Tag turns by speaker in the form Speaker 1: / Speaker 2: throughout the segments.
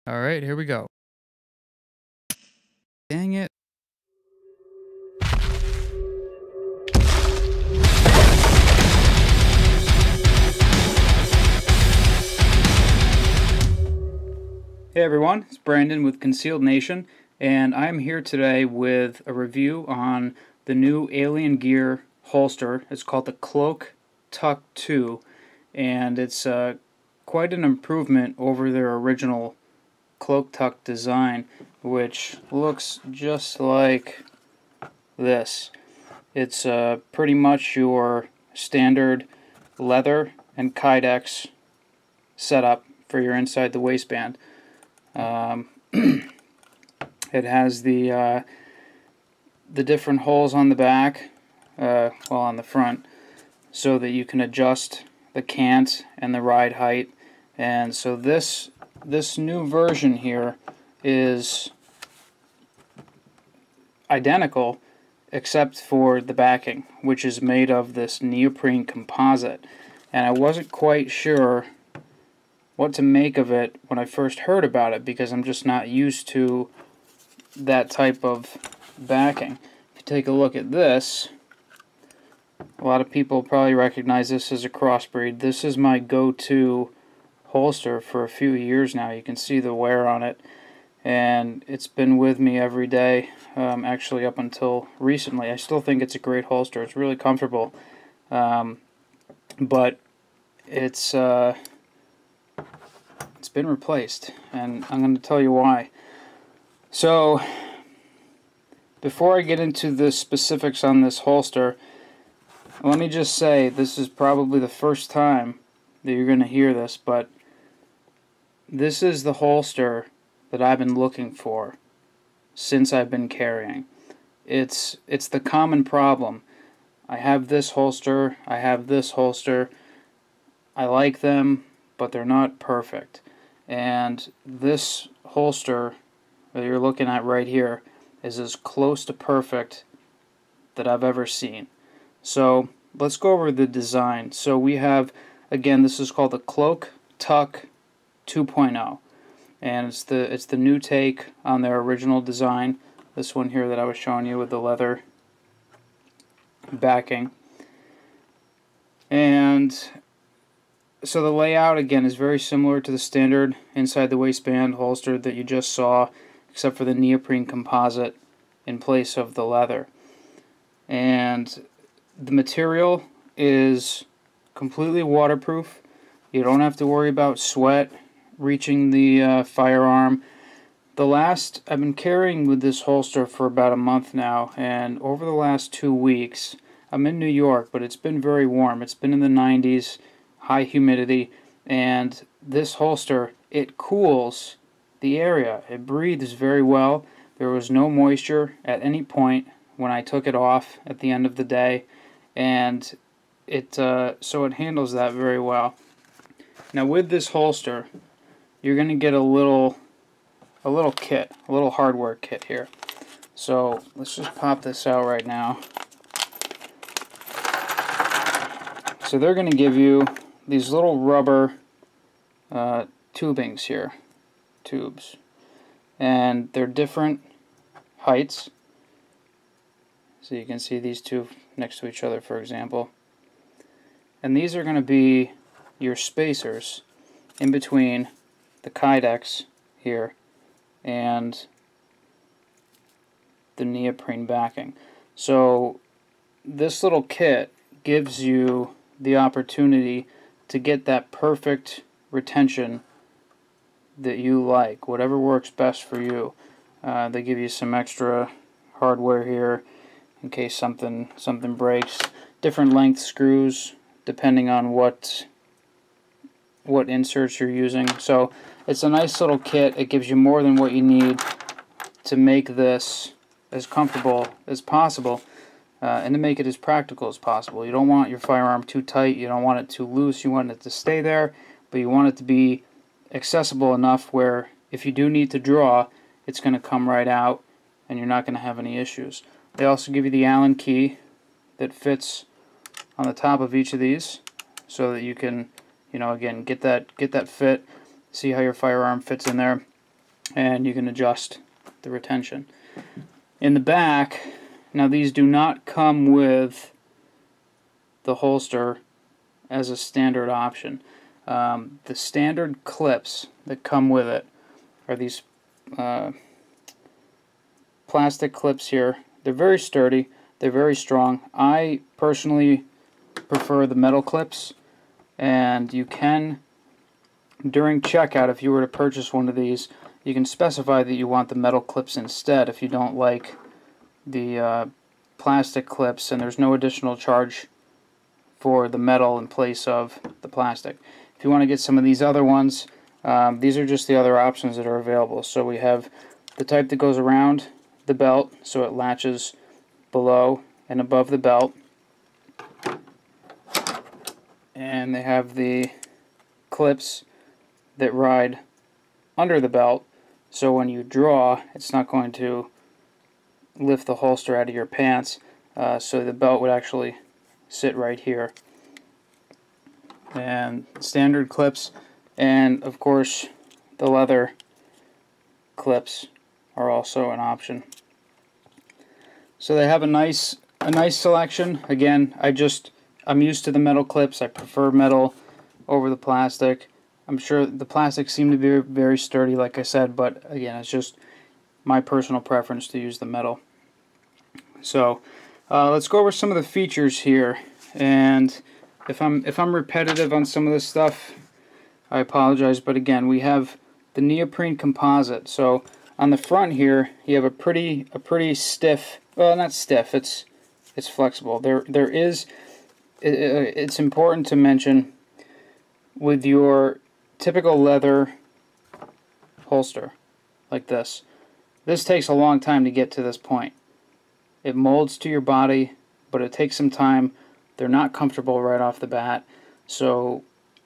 Speaker 1: Alright, here we go. Dang it. Hey everyone, it's Brandon with Concealed Nation, and I'm here today with a review on the new Alien Gear holster. It's called the Cloak Tuck 2, and it's quite an improvement over their original Cloak Tuck design, which looks just like this. It's pretty much your standard leather and Kydex setup for your inside the waistband. It has the different holes on the back, on the front, so that you can adjust the cant and the ride height. And so this new version here is identical except for the backing, which is made of this neoprene composite. And I wasn't quite sure what to make of it when I first heard about it, because I'm just not used to that type of backing. If you take a look at this, a lot of people probably recognize this as a crossbreed. This is my go-to holster for a few years now. You can see the wear on it, and it's been with me every day, actually up until recently. I still think it's a great holster. It's really comfortable, but it's been replaced, and I'm going to tell you why. So, before I get into the specifics on this holster, let me just say this is probably the first time that you're going to hear this, but this is the holster that I've been looking for since I've been carrying. It's the common problem. I have this holster, I have this holster, I like them, but they're not perfect. And this holster that you're looking at right here is as close to perfect that I've ever seen. So let's go over the design. So we have, again, this is called the Cloak Tuck 2.0, and it's the new take on their original design. This one here that I was showing you with the leather backing. And so the layout, again, is very similar to the standard inside the waistband holster that you just saw, except for the neoprene composite in place of the leather. And the material is completely waterproof. You don't have to worry about sweat reaching the firearm. I've been carrying with this holster for about a month now, and over the last 2 weeks, I'm in New York, but it's been very warm. It's been in the 90s, high humidity, and this holster, it cools the area. It breathes very well. There was no moisture at any point when I took it off at the end of the day, and so it handles that very well. Now with this holster, you're going to get a little kit, a little hardware kit here. So let's just pop this out right now. So they're going to give you these little rubber tubings here, tubes, and they're different heights. So you can see these two next to each other, for example. And these are going to be your spacers in between the Kydex here and the neoprene backing. So this little kit gives you the opportunity to get that perfect retention that you like, whatever works best for you. They give you some extra hardware here in case something breaks. Different length screws depending on what inserts you're using. So it's a nice little kit. It gives you more than what you need to make this as comfortable as possible, and to make it as practical as possible. You don't want your firearm too tight, you don't want it too loose, you want it to stay there, but you want it to be accessible enough where if you do need to draw, it's going to come right out and you're not going to have any issues. They also give you the Allen key that fits on the top of each of these so that you can, again, get that fit, see how your firearm fits in there. and you can adjust the retention. In the back, now these do not come with the holster as a standard option. The standard clips that come with it are these plastic clips here. They're very sturdy, they're very strong. I personally prefer the metal clips, and you can, during checkout, if you were to purchase one of these, you can specify that you want the metal clips instead if you don't like the plastic clips, and there's no additional charge for the metal in place of the plastic. If you want to get some of these other ones, these are just the other options that are available. So we have the type that goes around the belt, so it latches below and above the belt, and they have the clips that ride under the belt, so when you draw, it's not going to lift the holster out of your pants, so the belt would actually sit right here. And standard clips, and of course the leather clips are also an option. So they have a nice selection. Again, I'm used to the metal clips. I prefer metal over the plastic. I'm sure the plastics seem to be very sturdy, like I said, but again, it's just my personal preference to use the metal. So let's go over some of the features here, and if I'm repetitive on some of this stuff, I apologize, but again, we have the neoprene composite. So on the front here, you have a pretty stiff, well, not stiff, it's flexible. It's important to mention, with your typical leather holster like this takes a long time to get to this point. It molds to your body, but it takes some time. They're not comfortable right off the bat, so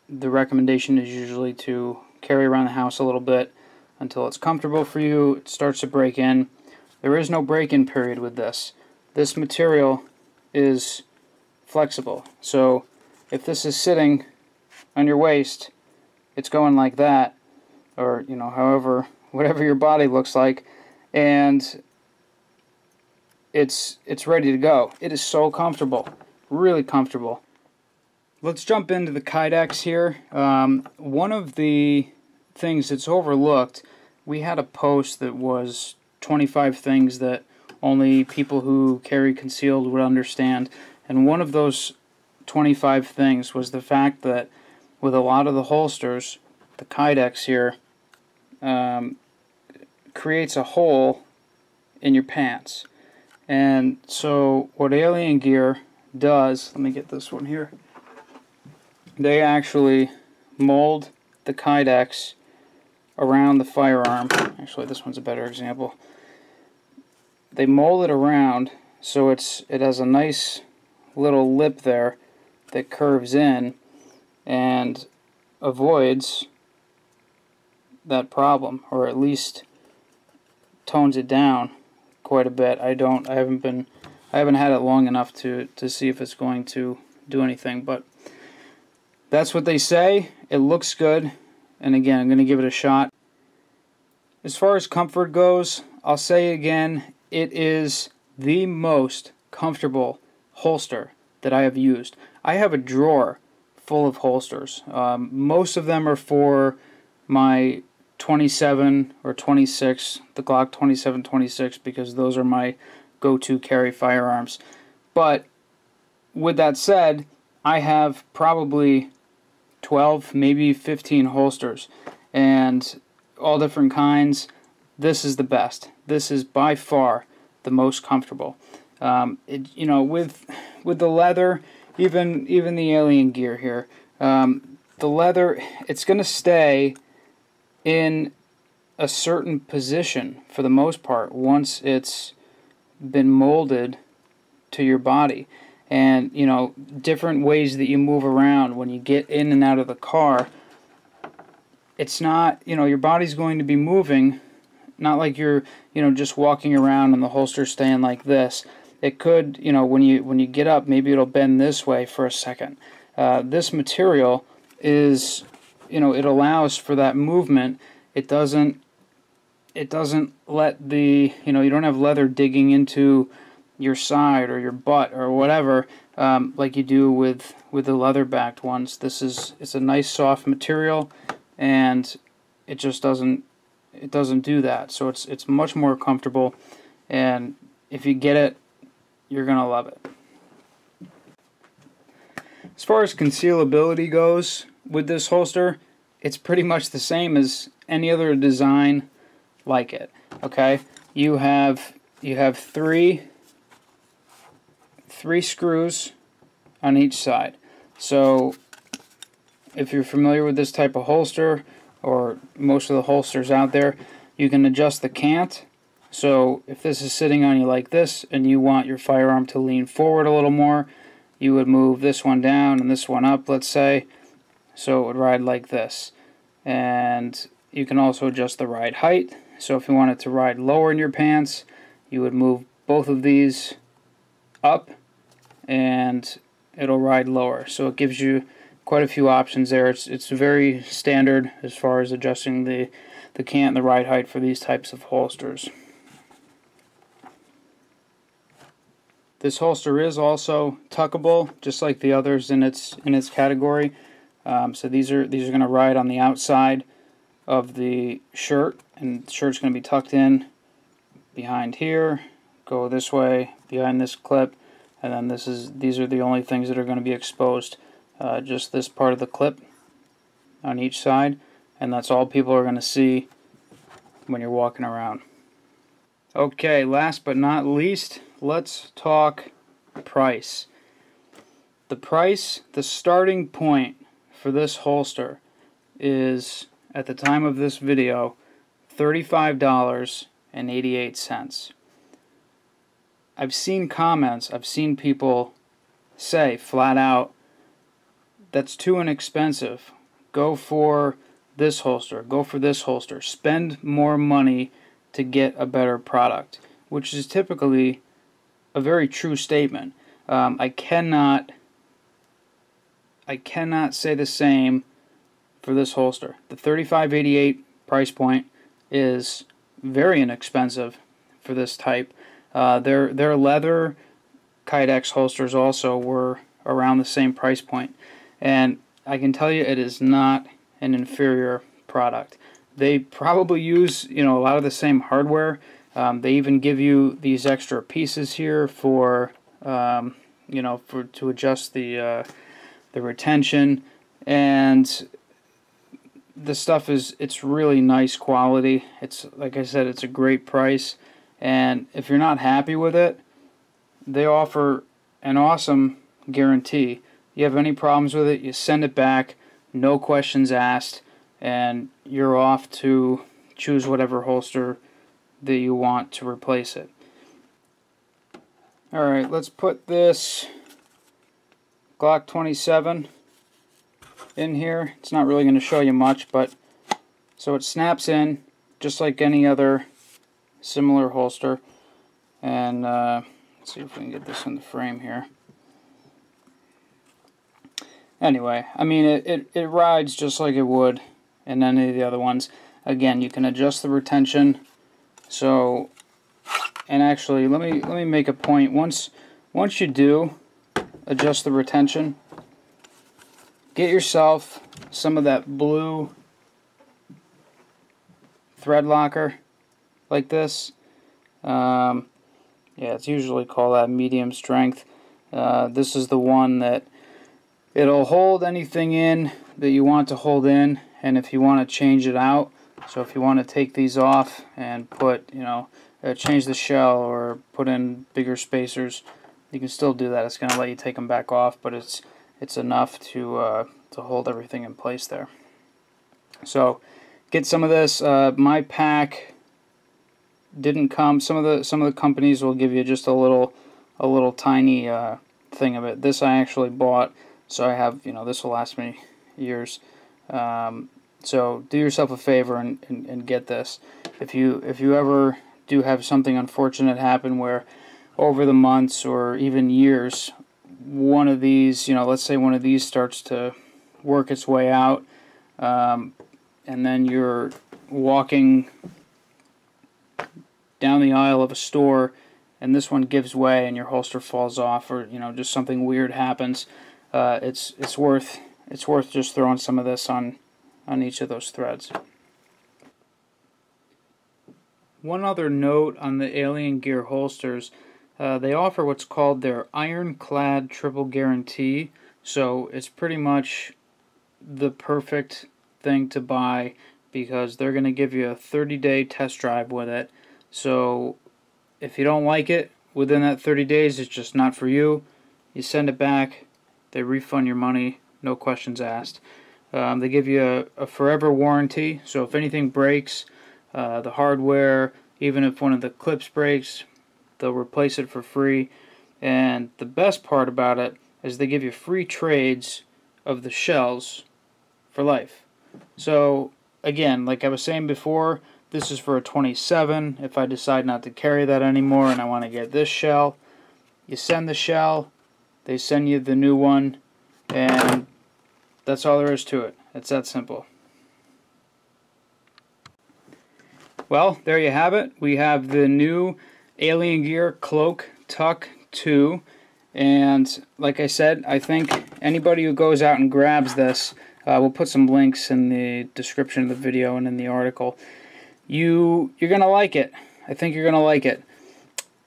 Speaker 1: the recommendation is usually to carry around the house a little bit until it's comfortable for you. It starts to break in. There is no break-in period with this. This material is flexible, so if this is sitting on your waist, it's going like that, or whatever your body looks like, and it's ready to go. It is so comfortable, really comfortable. Let's jump into the Kydex here. One of the things that's overlooked, we had a post that was 25 things that only people who carry concealed would understand, and one of those 25 things was the fact that with a lot of the holsters, the Kydex here creates a hole in your pants. And so what Alien Gear does, let me get this one here, they actually mold the Kydex around the firearm. Actually, this one's a better example. They mold it around so it has a nice little lip there that curves in and avoids that problem, or at least tones it down quite a bit. I haven't had it long enough to see if it's going to do anything, but that's what they say. It looks good, and again, I'm going to give it a shot. As far as comfort goes, I'll say again, it is the most comfortable holster that I have used. I have a drawer full of holsters. Most of them are for my 27 or 26, the Glock 27-26, because those are my go-to carry firearms. But with that said, I have probably 12, maybe 15 holsters, and all different kinds. This is the best. This is by far the most comfortable. With the leather, even the Alien Gear here, the leather, it's going to stay in a certain position for the most part once it's been molded to your body. And different ways that you move around when you get in and out of the car, it's not, your body's going to be moving, not like you're just walking around and the holster staying like this. It could, when you get up, maybe it'll bend this way for a second. This material is, it allows for that movement. It doesn't it doesn't let the, you don't have leather digging into your side or your butt or whatever, like you do with the leather-backed ones. It's a nice soft material, and it just doesn't do that. So it's much more comfortable, and if you get it, you're gonna love it. As far as concealability goes with this holster, it's pretty much the same as any other design like it. Okay, you have three screws on each side. So if you're familiar with this type of holster, or most of the holsters out there, you can adjust the cant. So if this is sitting on you like this and you want your firearm to lean forward a little more, you would move this one down and this one up, let's say, so it would ride like this. And you can also adjust the ride height. So if you want it to ride lower in your pants, you would move both of these up and it'll ride lower. So it gives you quite a few options there. It's very standard as far as adjusting the cant and the ride height for these types of holsters. This holster is also tuckable, just like the others in its category. So these are going to ride on the outside of the shirt, and the shirt's going to be tucked in behind here, go this way behind this clip, and then these are the only things that are going to be exposed. Just this part of the clip on each side, and that's all people are going to see when you're walking around. Okay, last but not least, let's talk price. The starting point for this holster is, at the time of this video, $35.88. I've seen comments, I've seen people say flat out, that's too inexpensive. Go for this holster, go for this holster. Spend more money to get a better product, which is typically a very true statement. I cannot say the same for this holster. The $35.88 price point is very inexpensive for this type. Their leather Kydex holsters also were around the same price point, and I can tell you it is not an inferior product. They probably use a lot of the same hardware. They even give you these extra pieces here for to adjust the retention, and the stuff it's really nice quality. It's, like I said, it's a great price, and if you're not happy with it, they offer an awesome guarantee. You have any problems with it, you send it back, no questions asked, and you're off to choose whatever holster that you want to replace it. Alright, let's put this Glock 27 in here. It's not really going to show you much, but so it snaps in just like any other similar holster. And let's see if we can get this in the frame here. Anyway, I mean, it rides just like it would in any of the other ones. Again, you can adjust the retention. So, and actually, let me make a point. Once you do adjust the retention, get yourself some of that blue thread locker like this. Yeah, it's usually called that medium strength. This is the one that it'll hold anything in that you want to hold in, and if you want to change it out, so if you want to take these off and put, change the shell or put in bigger spacers, you can still do that. It's going to let you take them back off, but it's enough to hold everything in place there. So get some of this. My pack didn't come. Some of the companies will give you just a little tiny thing of it. This I actually bought, so I have, this will last me years. So do yourself a favor and get this. If you ever do have something unfortunate happen where over the months or even years, one of these, let's say one of these starts to work its way out, and then you're walking down the aisle of a store and this one gives way and your holster falls off, or just something weird happens, it's worth just throwing some of this on each of those threads. One other note on the Alien Gear holsters, they offer what's called their Ironclad Triple Guarantee, so it's pretty much the perfect thing to buy because they're going to give you a 30-day test drive with it. So if you don't like it within that 30 days, it's just not for you. You send it back, they refund your money, no questions asked. They give you a forever warranty, so if anything breaks, the hardware, even if one of the clips breaks, they'll replace it for free. And the best part about it is they give you free trades of the shells for life. So again, like I was saying before, this is for a 27. If I decide not to carry that anymore and I want to get this shell, you send the shell, they send you the new one, and that's all there is to it. It's that simple. Well, there you have it. We have the new Alien Gear Cloak Tuck 2, and like I said, I think anybody who goes out and grabs this, we'll put some links in the description of the video and in the article, you're gonna like it. I think you're gonna like it,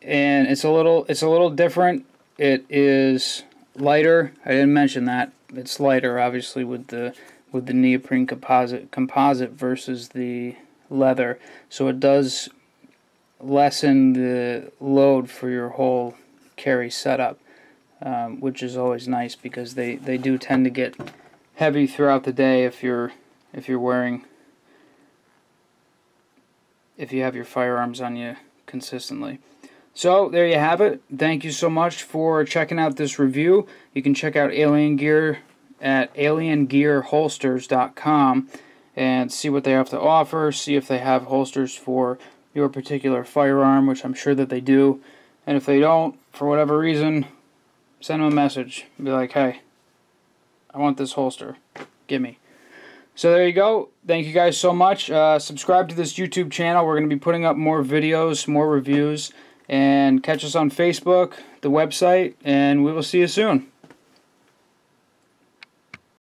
Speaker 1: and it's a little different. It is lighter. I didn't mention that. It's lighter, obviously, with the neoprene composite versus the leather, so it does lessen the load for your whole carry setup, which is always nice because they do tend to get heavy throughout the day if you have your firearms on you consistently. So there you have it. Thank you so much for checking out this review. You can check out Alien Gear at aliengearholsters.com and see what they have to offer, see if they have holsters for your particular firearm, which I'm sure that they do. And if they don't, for whatever reason, send them a message. Be like, hey, I want this holster. Gimme. So there you go. Thank you guys so much. Subscribe to this YouTube channel. We're going to be putting up more videos, more reviews, and catch us on Facebook, the website, and we will see you soon.